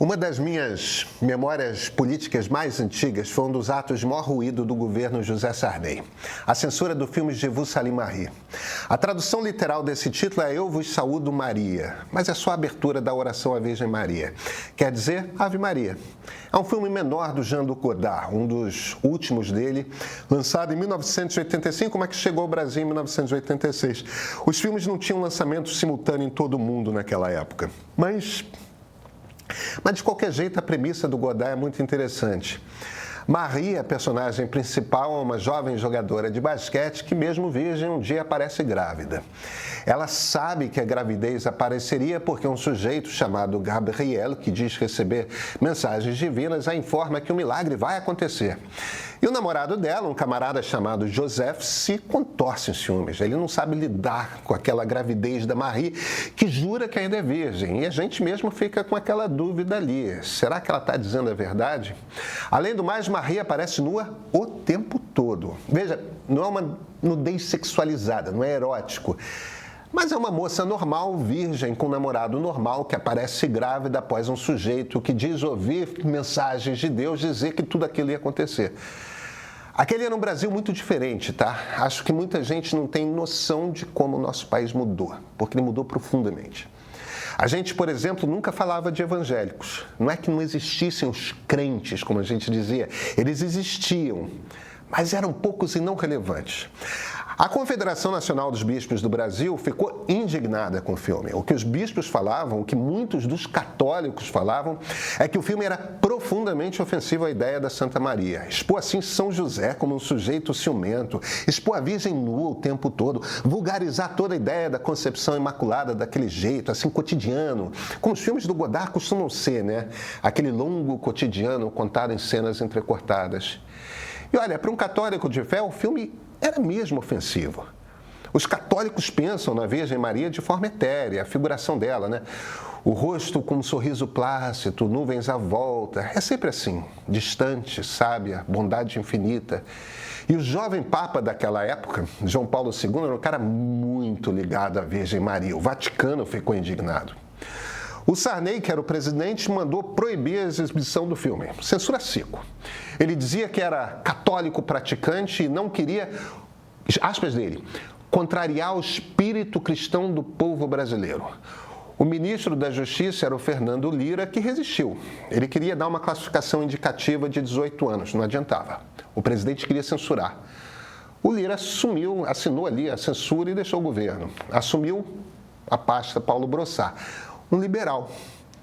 Uma das minhas memórias políticas mais antigas foi um dos atos de maior ruído do governo José Sarney, a censura do filme Je vous salue Marie. A tradução literal desse título é Eu vos saúdo Maria, mas é só a abertura da oração à Virgem Maria. Quer dizer, Ave Maria. É um filme menor do Jean-Luc Godard, um dos últimos dele, lançado em 1985, mas que chegou ao Brasil em 1986. Os filmes não tinham lançamento simultâneo em todo o mundo naquela época, Mas, de qualquer jeito, a premissa do Godard é muito interessante. Marie, a personagem principal, é uma jovem jogadora de basquete que, mesmo virgem, um dia aparece grávida. Ela sabe que a gravidez apareceria porque um sujeito chamado Gabriel, que diz receber mensagens divinas, a informa que o milagre vai acontecer. E o namorado dela, um camarada chamado Joseph, se contorce em ciúmes. Ele não sabe lidar com aquela gravidez da Marie, que jura que ainda é virgem. E a gente mesmo fica com aquela dúvida ali. Será que ela está dizendo a verdade? Além do mais, Marie aparece nua o tempo todo. Veja, não é uma nudez sexualizada, não é erótico. Mas é uma moça normal, virgem, com um namorado normal, que aparece grávida após um sujeito que diz ouvir mensagens de Deus dizer que tudo aquilo ia acontecer. Aquele era um Brasil muito diferente, tá? Acho que muita gente não tem noção de como o nosso país mudou, porque ele mudou profundamente. A gente, por exemplo, nunca falava de evangélicos. Não é que não existissem os crentes, como a gente dizia. Eles existiam, mas eram poucos e não relevantes. A Confederação Nacional dos Bispos do Brasil ficou indignada com o filme. O que os bispos falavam, o que muitos dos católicos falavam, é que o filme era profundamente ofensivo à ideia da Santa Maria. Expor assim São José como um sujeito ciumento, expor a Virgem nua o tempo todo, vulgarizar toda a ideia da concepção imaculada daquele jeito, assim, cotidiano, como os filmes do Godard costumam ser, né? Aquele longo cotidiano contado em cenas entrecortadas. E olha, para um católico de fé, o filme era mesmo ofensivo. Os católicos pensam na Virgem Maria de forma etérea, a figuração dela, né? O rosto com um sorriso plácido, nuvens à volta. É sempre assim, distante, sábia, bondade infinita. E o jovem papa daquela época, João Paulo II, era um cara muito ligado à Virgem Maria. O Vaticano ficou indignado. O Sarney, que era o presidente, mandou proibir a exibição do filme. Censura seco. Ele dizia que era católico praticante e não queria, aspas dele, contrariar o espírito cristão do povo brasileiro. O ministro da Justiça era o Fernando Lira, que resistiu. Ele queria dar uma classificação indicativa de 18 anos, não adiantava. O presidente queria censurar. O Lira assumiu, assinou ali a censura e deixou o governo. Assumiu a pasta Paulo Brossard, um liberal,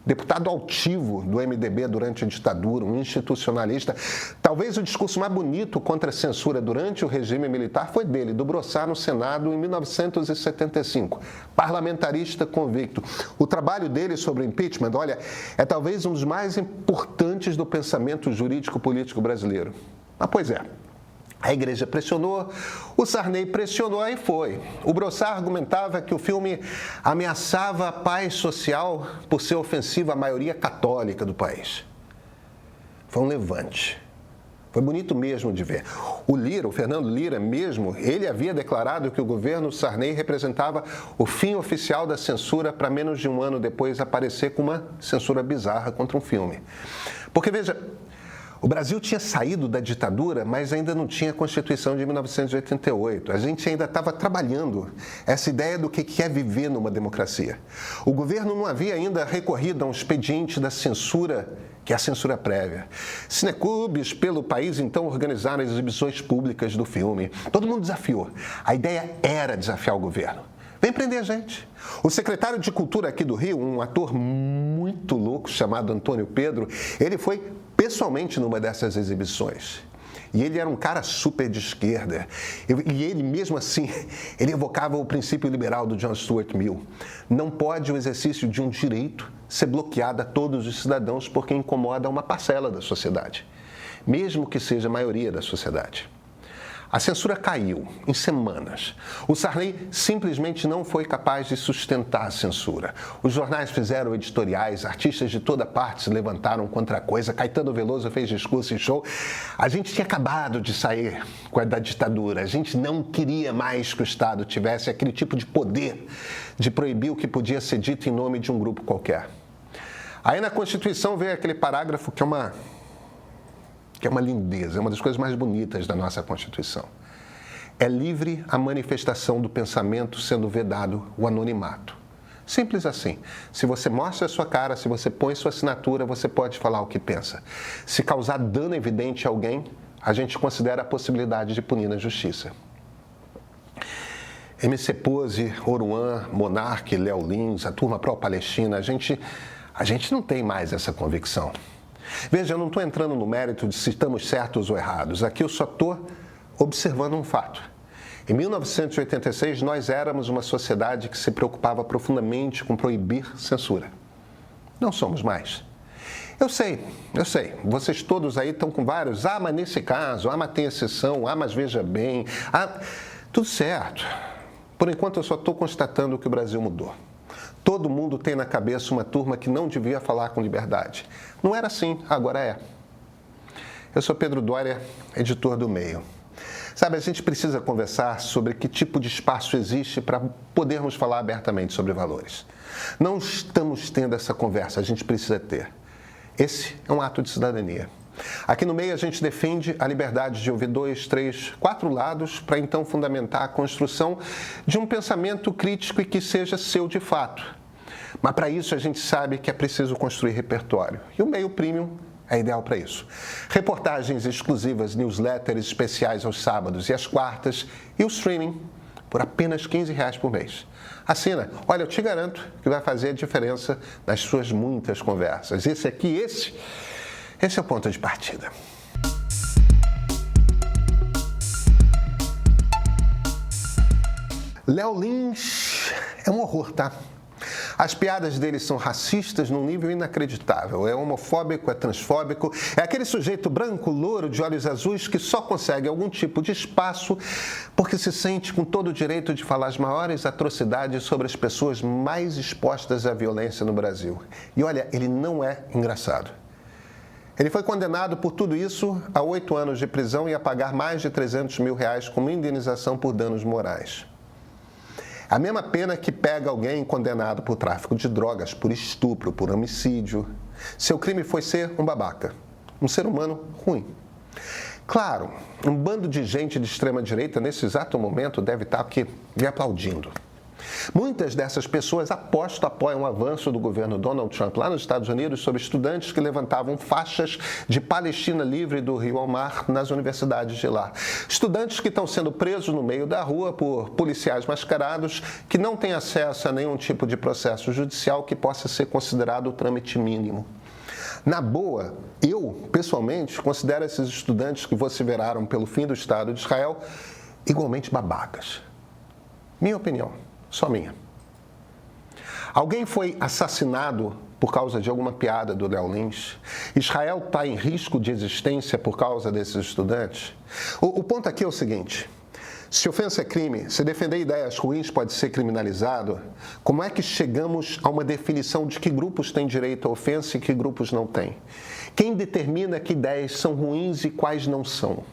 deputado altivo do MDB durante a ditadura, um institucionalista. Talvez o discurso mais bonito contra a censura durante o regime militar foi dele, do Brossard, no Senado, em 1975. Parlamentarista convicto. O trabalho dele sobre o impeachment, olha, é talvez um dos mais importantes do pensamento jurídico-político brasileiro. Mas, pois é. A igreja pressionou, o Sarney pressionou e foi. O Brossard argumentava que o filme ameaçava a paz social por ser ofensivo à maioria católica do país. Foi um levante. Foi bonito mesmo de ver. O Lira, o Fernando Lira mesmo, ele havia declarado que o governo Sarney representava o fim oficial da censura para menos de um ano depois aparecer com uma censura bizarra contra um filme. Porque, veja, o Brasil tinha saído da ditadura, mas ainda não tinha a Constituição de 1988. A gente ainda estava trabalhando essa ideia do que é viver numa democracia. O governo não havia ainda recorrido a um expediente da censura, que é a censura prévia. Cineclubes pelo país, então, organizaram as exibições públicas do filme. Todo mundo desafiou. A ideia era desafiar o governo. Vem prender a gente. O secretário de Cultura aqui do Rio, um ator muito louco chamado Antônio Pedro, ele foi pessoalmente numa dessas exibições. E ele era um cara super de esquerda. E ele, mesmo assim, ele evocava o princípio liberal do John Stuart Mill. Não pode o exercício de um direito ser bloqueado a todos os cidadãos porque incomoda uma parcela da sociedade, mesmo que seja a maioria da sociedade. A censura caiu em semanas. O Sarney simplesmente não foi capaz de sustentar a censura. Os jornais fizeram editoriais, artistas de toda parte se levantaram contra a coisa. Caetano Veloso fez discurso e show. A gente tinha acabado de sair da ditadura. A gente não queria mais que o Estado tivesse aquele tipo de poder de proibir o que podia ser dito em nome de um grupo qualquer. Aí na Constituição veio aquele parágrafo que é uma lindeza, é uma das coisas mais bonitas da nossa Constituição. É livre a manifestação do pensamento, sendo vedado o anonimato. Simples assim. Se você mostra a sua cara, se você põe sua assinatura, você pode falar o que pensa. Se causar dano evidente a alguém, a gente considera a possibilidade de punir na justiça. MC Pose, Oruan, Monark, Léo Lins, a turma pró-Palestina, a gente não tem mais essa convicção. Veja, eu não estou entrando no mérito de se estamos certos ou errados. Aqui eu só estou observando um fato. Em 1986, nós éramos uma sociedade que se preocupava profundamente com proibir censura. Não somos mais. Eu sei. Vocês todos aí estão com vários. Mas nesse caso, mas tem exceção, mas veja bem. Tudo certo. Por enquanto, eu só estou constatando que o Brasil mudou. Todo mundo tem na cabeça uma turma que não devia falar com liberdade. Não era assim, agora é. Eu sou Pedro Doria, editor do Meio. Sabe, a gente precisa conversar sobre que tipo de espaço existe para podermos falar abertamente sobre valores. Não estamos tendo essa conversa, a gente precisa ter. Esse é um ato de cidadania. Aqui no Meio a gente defende a liberdade de ouvir 2, 3, 4 lados para então fundamentar a construção de um pensamento crítico e que seja seu de fato. Mas para isso a gente sabe que é preciso construir repertório. E o Meio Premium é ideal para isso. Reportagens exclusivas, newsletters especiais aos sábados e às quartas e o streaming por apenas R$15 por mês. Assina. Olha, eu te garanto que vai fazer a diferença nas suas muitas conversas. Esse é o ponto de partida. Léo Lins é um horror, tá? As piadas dele são racistas num nível inacreditável. É homofóbico, é transfóbico. É aquele sujeito branco, louro, de olhos azuis que só consegue algum tipo de espaço porque se sente com todo o direito de falar as maiores atrocidades sobre as pessoas mais expostas à violência no Brasil. E olha, ele não é engraçado. Ele foi condenado por tudo isso a 8 anos de prisão e a pagar mais de R$300 mil como indenização por danos morais. A mesma pena que pega alguém condenado por tráfico de drogas, por estupro, por homicídio. Seu crime foi ser um babaca, um ser humano ruim. Claro, um bando de gente de extrema-direita nesse exato momento deve estar aqui me aplaudindo. Muitas dessas pessoas apoiam o avanço do governo Donald Trump lá nos Estados Unidos sobre estudantes que levantavam faixas de Palestina livre do Rio ao Mar nas universidades de lá. Estudantes que estão sendo presos no meio da rua por policiais mascarados que não têm acesso a nenhum tipo de processo judicial que possa ser considerado o trâmite mínimo. Na boa, eu, pessoalmente, considero esses estudantes que vociferaram pelo fim do Estado de Israel igualmente babacas. Minha opinião. Só minha. Alguém foi assassinado por causa de alguma piada do Léo Lins? Israel está em risco de existência por causa desses estudantes? O ponto aqui é o seguinte: se ofensa é crime, se defender ideias ruins pode ser criminalizado, como é que chegamos a uma definição de que grupos têm direito à ofensa e que grupos não têm? Quem determina que ideias são ruins e quais não são?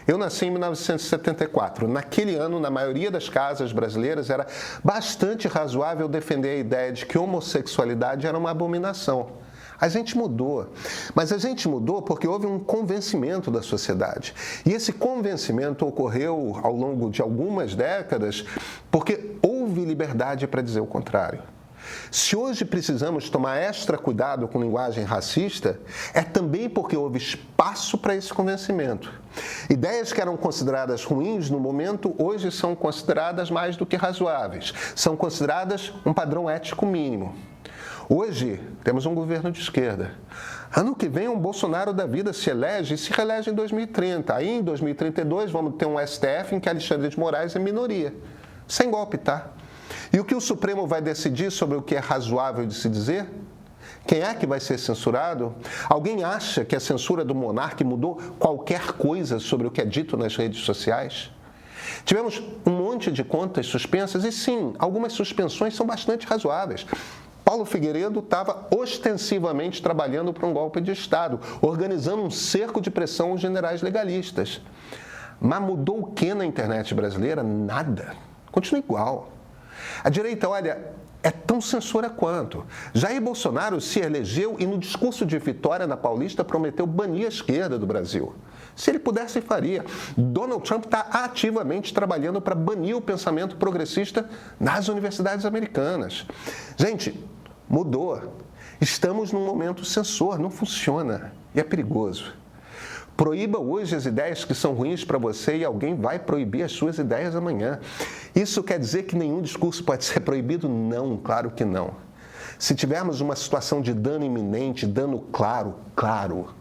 Eu nasci em 1974. Naquele ano, na maioria das casas brasileiras, era bastante razoável defender a ideia de que homossexualidade era uma abominação. A gente mudou. Mas a gente mudou porque houve um convencimento da sociedade. E esse convencimento ocorreu ao longo de algumas décadas porque houve liberdade para dizer o contrário. Se hoje precisamos tomar extra cuidado com linguagem racista, é também porque houve espaço para esse convencimento. Ideias que eram consideradas ruins no momento, hoje são consideradas mais do que razoáveis. São consideradas um padrão ético mínimo. Hoje, temos um governo de esquerda. Ano que vem, um Bolsonaro da vida se elege e se reelege em 2030. Aí, em 2032, vamos ter um STF em que Alexandre de Moraes é minoria. Sem golpe, tá? E o que o Supremo vai decidir sobre o que é razoável de se dizer? Quem é que vai ser censurado? Alguém acha que a censura do monarca mudou qualquer coisa sobre o que é dito nas redes sociais? Tivemos um monte de contas suspensas e sim, algumas suspensões são bastante razoáveis. Paulo Figueiredo estava ostensivamente trabalhando para um golpe de Estado, organizando um cerco de pressão aos generais legalistas. Mas mudou o que na internet brasileira? Nada. Continua igual. A direita, olha, é tão censura quanto. Jair Bolsonaro se elegeu e no discurso de vitória na Paulista prometeu banir a esquerda do Brasil. Se ele pudesse, faria. Donald Trump está ativamente trabalhando para banir o pensamento progressista nas universidades americanas. Gente, mudou. Estamos num momento censor, não funciona e é perigoso. Proíba hoje as ideias que são ruins para você e alguém vai proibir as suas ideias amanhã. Isso quer dizer que nenhum discurso pode ser proibido? Não, claro que não. Se tivermos uma situação de dano iminente, dano claro.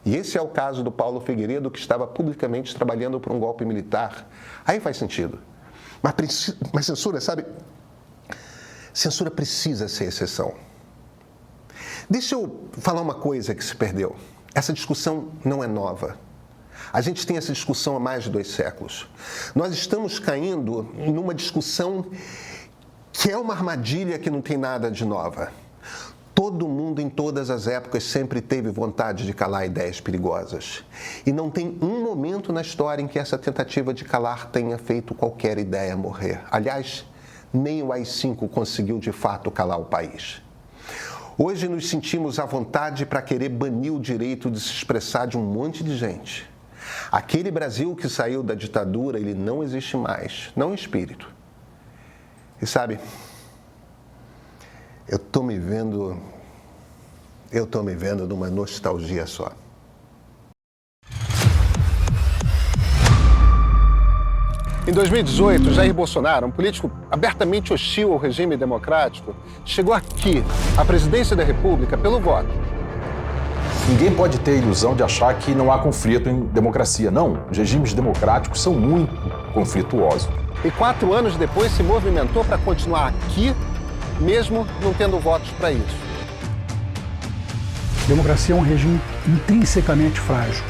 E esse é o caso do Paulo Figueiredo, que estava publicamente trabalhando por um golpe militar. Aí faz sentido. Mas censura, sabe? Censura precisa ser exceção. Deixa eu falar uma coisa que se perdeu. Essa discussão não é nova. A gente tem essa discussão há mais de 2 séculos. Nós estamos caindo numa discussão que é uma armadilha que não tem nada de nova. Todo mundo, em todas as épocas, sempre teve vontade de calar ideias perigosas. E não tem um momento na história em que essa tentativa de calar tenha feito qualquer ideia morrer. Aliás, nem o AI-5 conseguiu, de fato, calar o país. Hoje nos sentimos à vontade para querer banir o direito de se expressar de um monte de gente. Aquele Brasil que saiu da ditadura, ele não existe mais, não em espírito. E sabe, eu tô me vendo numa nostalgia só. Em 2018, Jair Bolsonaro, um político abertamente hostil ao regime democrático, chegou aqui, à presidência da República, pelo voto. Ninguém pode ter a ilusão de achar que não há conflito em democracia. Não, os regimes democráticos são muito conflituosos. E 4 anos depois se movimentou para continuar aqui, mesmo não tendo votos para isso. Democracia é um regime intrinsecamente frágil.